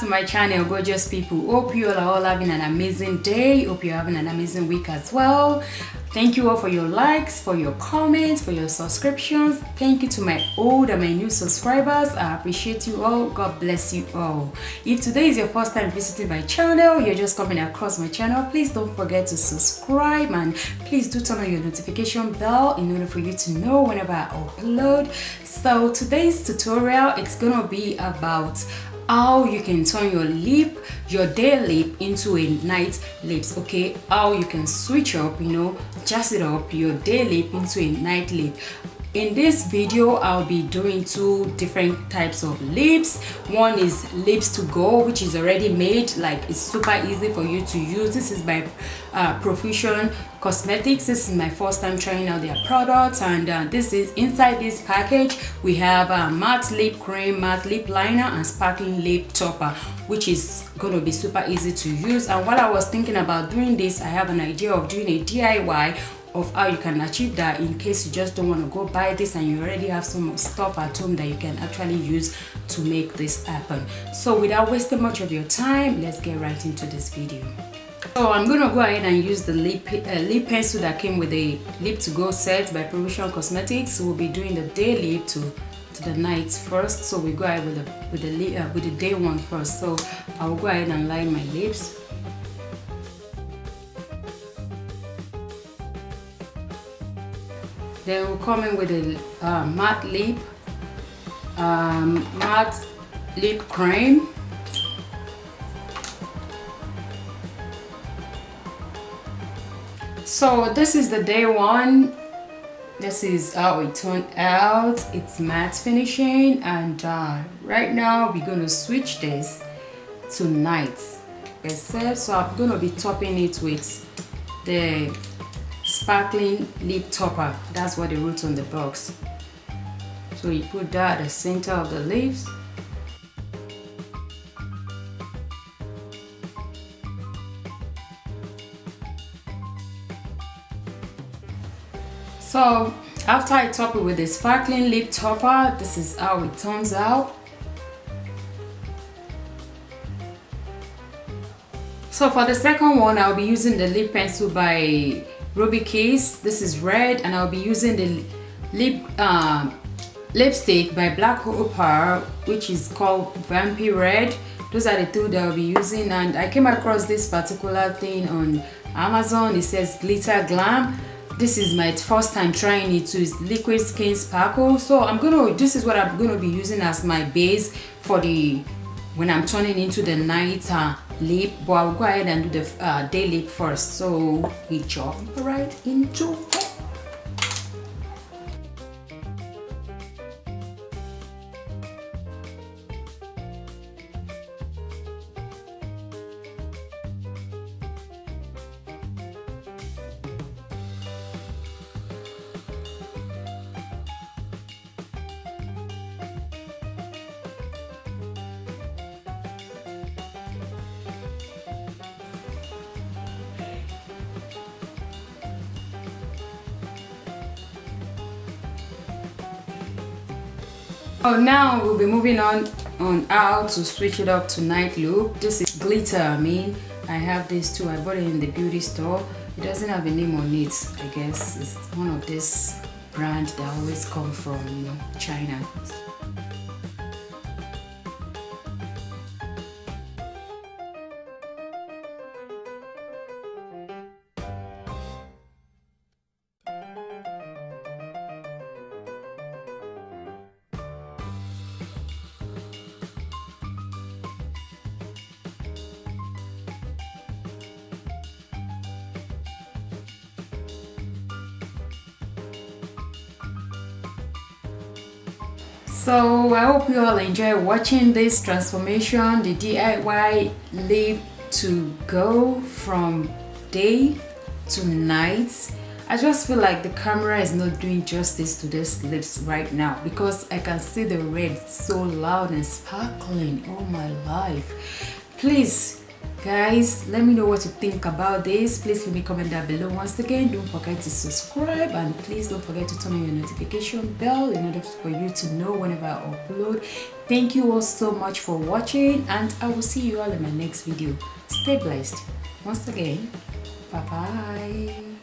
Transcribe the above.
my channel, gorgeous people. Hope you are all having an amazing day. Hope you're having an amazing week as well. Thank you all for your likes, for your comments, for your subscriptions. Thank you to my old and my new subscribers. I appreciate you all. God bless you all. If today is your first time visiting my channel, you're just coming across my channel, please don't forget to subscribe and please do turn on your notification bell in order for you to know whenever I upload. So today's tutorial, it's gonna be about how you can turn your day lip into a night lips. Okay, how you can switch up, jazz it up, your day lip into a night lip. In this video, I'll be doing two different types of lips. One is lips to go, which is already made, like it's super easy for you to use. This is by Profusion Cosmetics. This is my first time trying out their products, and this is inside this package. We have a matte lip cream, matte lip liner, and sparkling lip topper, which is going to be super easy to use. And while I was thinking about doing this, I have an idea of doing a DIY of how you can achieve that, in case you just don't want to go buy this and you already have some stuff at home that you can actually use to make this happen. So without wasting much of your time, let's get right into this video. So I'm going to go ahead and use the lip pencil that came with the lip to go set by Profusion Cosmetics. We'll be doing the day lip to the night first, so we go ahead with the day one first. So I will go ahead and line my lips. Then we'll come in with a matte lip cream. So this is the day one. This is how it turned out. It's matte finishing, and right now we're going to switch this to night. So I'm going to be topping it with the sparkling lip topper. That's what they wrote on the box. So you put that at the center of the lips. So after I top it with the sparkling lip topper, this is how it turns out. So for the second one, I'll be using the lip pencil by Ruby Kiss. This is red, and I'll be using the lipstick by Black Opal, which is called Vampy Red. Those are the two that I'll be using, and I came across this particular thing on Amazon. It says Glitter Glam. This is my first time trying it too. It's Liquid Skin Sparkle. So this is what I'm gonna be using as my base for when I'm turning into the night lip. But I'll go ahead and do the day lip first. So we jump right into it. Oh, now we'll be moving on how to switch it up to night look. This is glitter. I have this too. I bought it in the beauty store. It doesn't have a name on it. I guess it's one of this brand that always come from China. So I hope you all enjoy watching this transformation, the DIY lip to go from day to night. I just feel like the camera is not doing justice to these lips right now, because I can see the red so loud and sparkling. Oh my life. Please Guys, let me know what you think about this. Please leave me a comment down below. Once again, don't forget to subscribe, and please don't forget to turn on your notification bell in order for you to know whenever I upload. Thank you all so much for watching, and I will see you all in my next video. Stay blessed. Once again, bye bye.